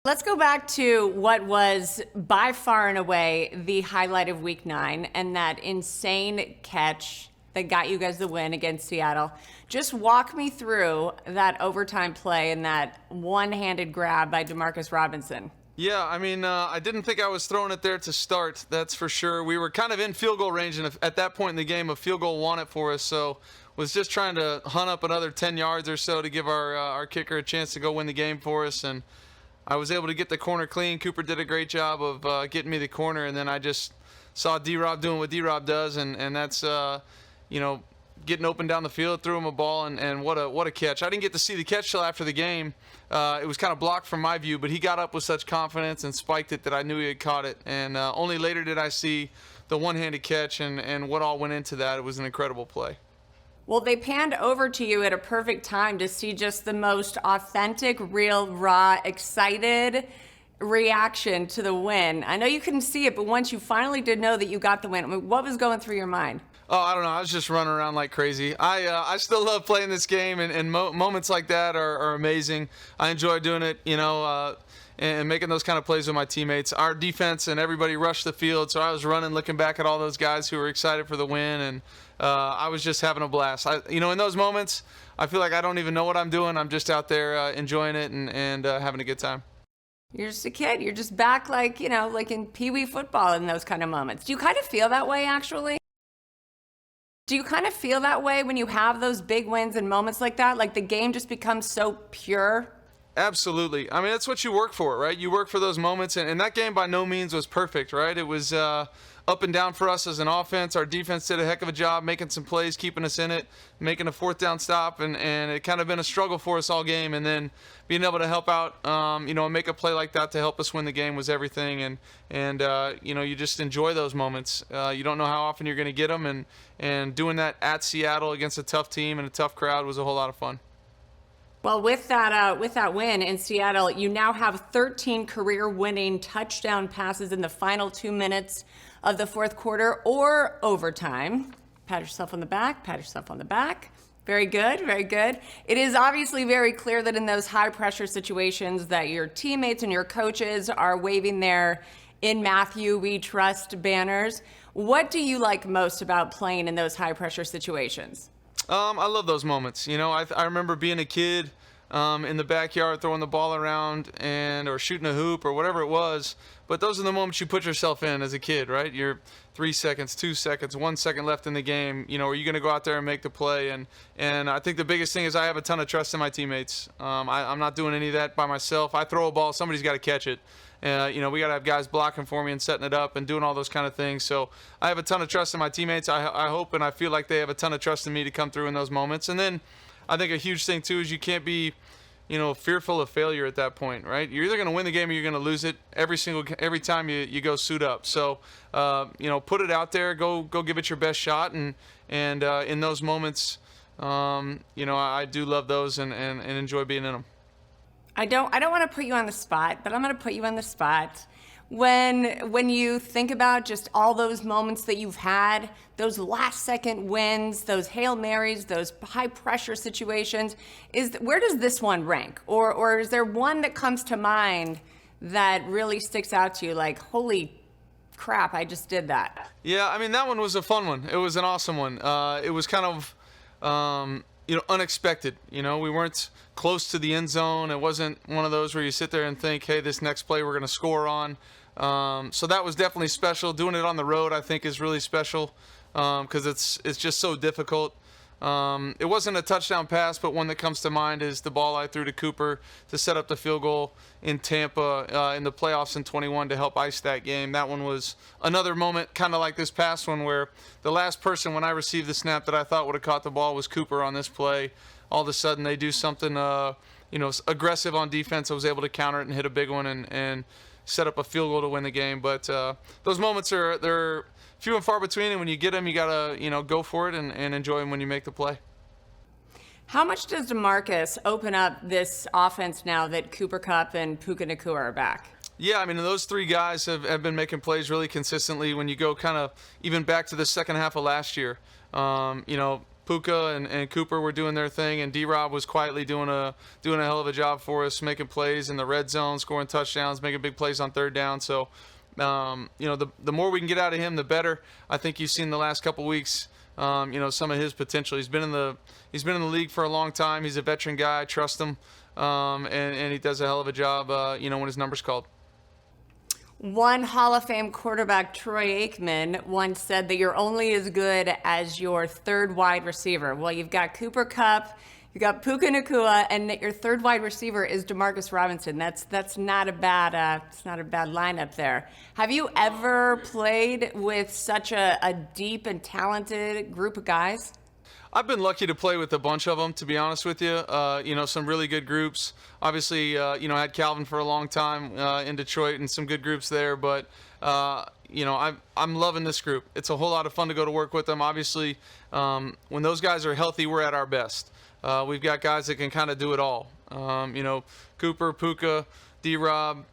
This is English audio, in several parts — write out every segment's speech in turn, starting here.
Let's go back to what was by far and away the highlight of Week 9 and that insane catch that got you guys the win against Seattle. Just walk me through that overtime play and that one-handed grab by Demarcus Robinson. Yeah, I didn't think I was throwing it there to start, that's for sure. We were kind of in field goal range, and at that point in the game, a field goal won it for us, so was just trying to hunt up another 10 yards or so to give our kicker a chance to go win the game for us, and I was able to get the corner clean. Cooper did a great job of getting me the corner, and then I just saw D-Rob doing what D-Rob does, and that's, getting open down the field, threw him a ball, and what a catch. I didn't get to see the catch till after the game. It was kind of blocked from my view, but he got up with such confidence and spiked it that I knew he had caught it, and only later did I see the one-handed catch and what all went into that. It was an incredible play. Well, they panned over to you at a perfect time to see just the most authentic, real, raw, excited reaction to the win. I know you couldn't see it, but once you finally did know that you got the win, what was going through your mind? Oh, I don't know. I was just running around like crazy. I still love playing this game, and moments like that are amazing. I enjoy doing it, and making those kind of plays with my teammates. Our defense and everybody rushed the field, so I was running, looking back at all those guys who were excited for the win, and I was just having a blast. In those moments, I feel like I don't even know what I'm doing. I'm just out there enjoying it and having a good time. You're just a kid. You're just back like in Pee Wee football in those kind of moments. Do you kind of feel that way, actually? Do you kind of feel that way when you have those big wins and moments like that? Like the game just becomes so pure? Absolutely. That's what you work for, right? You work for those moments, and that game by no means was perfect, right? It was up and down for us as an offense. Our defense did a heck of a job making some plays, keeping us in it, making a fourth down stop, and it kind of been a struggle for us all game. And then being able to help out, and make a play like that to help us win the game was everything. And you just enjoy those moments. You don't know how often you're going to get them, and doing that at Seattle against a tough team and a tough crowd was a whole lot of fun. Well, with that win in Seattle, you now have 13 career-winning touchdown passes in the final 2 minutes of the fourth quarter or overtime. Pat yourself on the back. Pat yourself on the back. Very good, very good. It is obviously very clear that in those high-pressure situations that your teammates and your coaches are waving their "In Matthew We Trust" banners. What do you like most about playing in those high-pressure situations? I love those moments. I remember being a kid in the backyard throwing the ball around or shooting a hoop or whatever it was. But those are the moments you put yourself in as a kid, right? You're 3 seconds, 2 seconds, 1 second left in the game. Are you going to go out there and make the play? And I think the biggest thing is I have a ton of trust in my teammates. I'm not doing any of that by myself. I throw a ball, somebody's got to catch it. We got to have guys blocking for me and setting it up and doing all those kind of things. So I have a ton of trust in my teammates. I hope and I feel like they have a ton of trust in me to come through in those moments. And then I think a huge thing, too, is you can't be, fearful of failure at that point, right? You're either going to win the game or you're going to lose it every time you go suit up. So, put it out there, go give it your best shot. And in those moments, I do love those and enjoy being in them. I don't want to put you on the spot, but I'm going to put you on the spot. When you think about just all those moments that you've had, those last second wins, those Hail Marys, those high pressure situations, where does this one rank? Or is there one that comes to mind that really sticks out to you like, holy crap, I just did that? Yeah, that one was a fun one. It was an awesome one. It was kind of unexpected. We weren't close to the end zone. It wasn't one of those where you sit there and think, hey, this next play we're going to score on. So that was definitely special. Doing it on the road, I think, is really special because it's just so difficult. It wasn't a touchdown pass, but one that comes to mind is the ball I threw to Cooper to set up the field goal in Tampa in the playoffs in 21 to help ice that game. That one was another moment kind of like this past one where the last person when I received the snap that I thought would have caught the ball was Cooper on this play. All of a sudden they do something aggressive on defense. I was able to counter it and hit a big one and set up a field goal to win the game. But those moments they're few and far between, and when you get them, you gotta go for it and enjoy them when you make the play. How much does DeMarcus open up this offense now that Cooper Kupp and Puka Nacua are back? Yeah, those three guys have been making plays really consistently when you go kind of even back to the second half of last year. Puka and Cooper were doing their thing, and D-Rob was quietly doing a hell of a job for us, making plays in the red zone, scoring touchdowns, making big plays on third down. So, the more we can get out of him, the better. I think you've seen the last couple weeks, some of his potential. He's been in the league for a long time. He's a veteran guy. I trust him, and he does a hell of a job. When his number's called. One Hall of Fame quarterback, Troy Aikman, once said that you're only as good as your third wide receiver. Well, you've got Cooper Kupp, you've got Puka Nacua, and your third wide receiver is Demarcus Robinson. That's not a bad lineup there. Have you ever played with such a deep and talented group of guys? I've been lucky to play with a bunch of them, to be honest with you. Some really good groups. Obviously, I had Calvin for a long time in Detroit and some good groups there. But, I'm loving this group. It's a whole lot of fun to go to work with them. Obviously, when those guys are healthy, we're at our best. We've got guys that can kind of do it all. Cooper, Puka, D-Rob.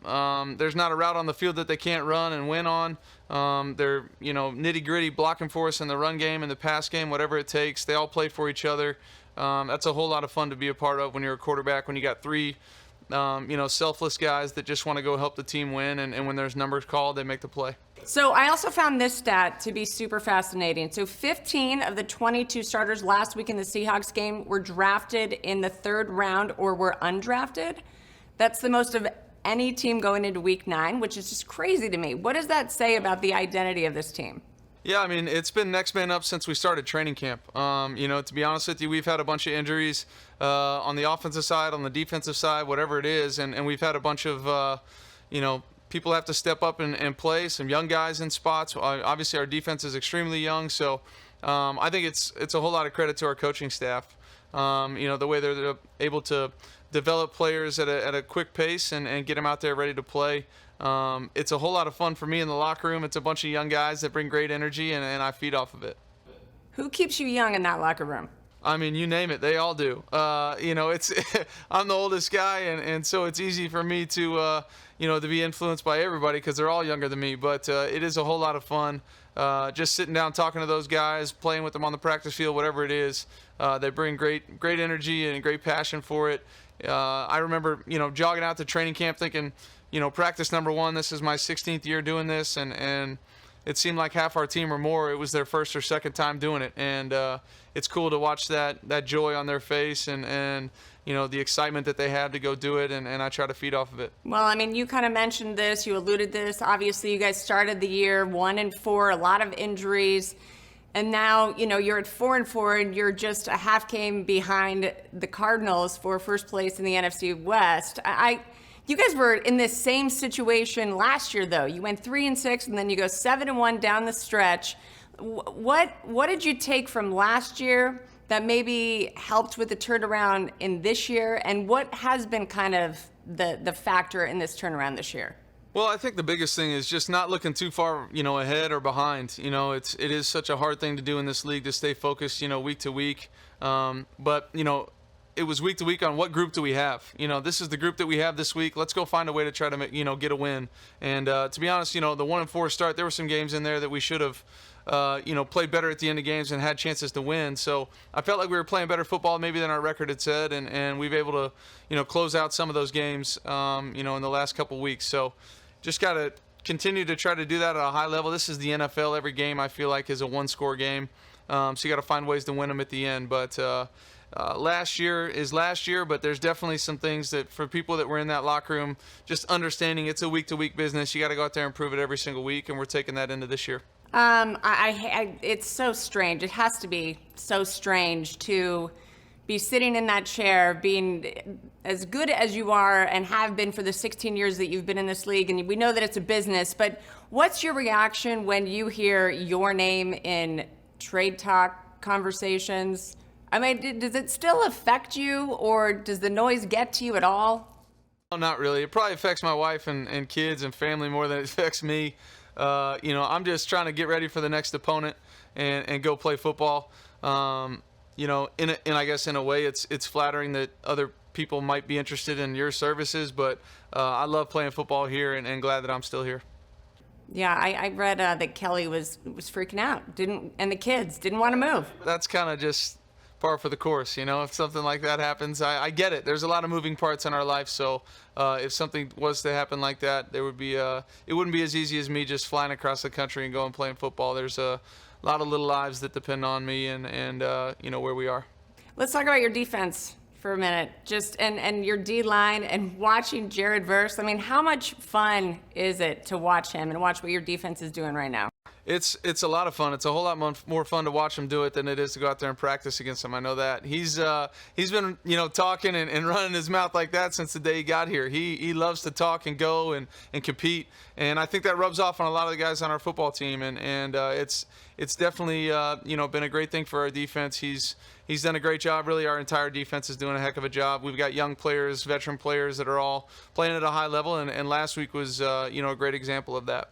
There's not a route on the field that they can't run and win on. They're, nitty-gritty blocking for us in the run game and the pass game, whatever it takes. They all play for each other. That's a whole lot of fun to be a part of when you're a quarterback, when you got three, selfless guys that just want to go help the team win, and when there's numbers called, they make the play. So I also found this stat to be super fascinating. So 15 of the 22 starters last week in the Seahawks game were drafted in the third round or were undrafted. That's the most of any team going into week 9, which is just crazy to me. What does that say about the identity of this team? Yeah, I mean, it's been next man up since we started training camp. To be honest with you, we've had a bunch of injuries on the offensive side, on the defensive side, whatever it is, and we've had a bunch of, people have to step up and play, some young guys in spots. Obviously, our defense is extremely young, so I think it's a whole lot of credit to our coaching staff. The way they're able to develop players at a quick pace and get them out there ready to play. It's a whole lot of fun for me in the locker room. It's a bunch of young guys that bring great energy, and I feed off of it. Who keeps you young in that locker room? I mean, you name it, they all do. It's I'm the oldest guy, and so it's easy for me to be influenced by everybody because they're all younger than me. But it is a whole lot of fun. Just sitting down, talking to those guys, playing with them on the practice field, whatever it is. They bring great energy and great passion for it. I remember, jogging out to training camp thinking, practice number 1, this is my 16th year doing this, and it seemed like half our team or more, it was their first or second time doing it. And it's cool to watch that joy on their face and the excitement that they have to go do it, and I try to feed off of it. Well, I mean, you kind of mentioned this, you alluded this. Obviously, you guys started the year 1-4, a lot of injuries. And now, you're at 4-4, and you're just a half game behind the Cardinals for first place in the NFC West. You guys were in this same situation last year, though. You went 3-6, and then you go 7-1 down the stretch. What did you take from last year that maybe helped with the turnaround in this year? And what has been kind of the factor in this turnaround this year? Well, I think the biggest thing is just not looking too far, ahead or behind. It is such a hard thing to do in this league to stay focused, week to week. But it was week to week on what group do we have. This is the group that we have this week. Let's go find a way to try to get a win. And to be honest, the 1-4 start, there were some games in there that we should have, played better at the end of games and had chances to win. So I felt like we were playing better football maybe than our record had said, and we've able to, close out some of those games, in the last couple weeks. So just got to continue to try to do that at a high level. This is the NFL. Every game I feel like is a one-score game. So you got to find ways to win them at the end. But last year is last year, but there's definitely some things that for people that were in that locker room, just understanding it's a week-to-week business. You got to go out there and prove it every single week, and we're taking that into this year. It's so strange. It has to be so strange to be sitting in that chair, being as good as you are and have been for the 16 years that you've been in this league. And we know that it's a business, but what's your reaction when you hear your name in trade talk conversations? I mean, does it still affect you, or does the noise get to you at all? No, not really. It probably affects my wife and kids and family more than it affects me. I'm just trying to get ready for the next opponent and go play football. I guess in a way it's flattering that other people might be interested in your services, but I love playing football here and glad that I'm still here. Yeah, I read that Kelly was freaking out, and the kids didn't want to move. That's kind of just par for the course. If something like that happens, I get it. There's a lot of moving parts in our life, so if something was to happen like that, there would be it wouldn't be as easy as me just flying across the country and going playing football. There's a lot of little lives that depend on me and where we are. Let's talk about your defense for a minute, and your D line and watching Jared Verse. I mean, how much fun is it to watch him and watch what your defense is doing right now? It's a lot of fun. It's a whole lot more fun to watch him do it than it is to go out there and practice against him. I know that. He's been talking and running his mouth like that since the day he got here. He loves to talk and go and compete, and I think that rubs off on a lot of the guys on our football team. And it's definitely been a great thing for our defense. He's done a great job. Really, our entire defense is doing a heck of a job. We've got young players, veteran players that are all playing at a high level, and last week was a great example of that.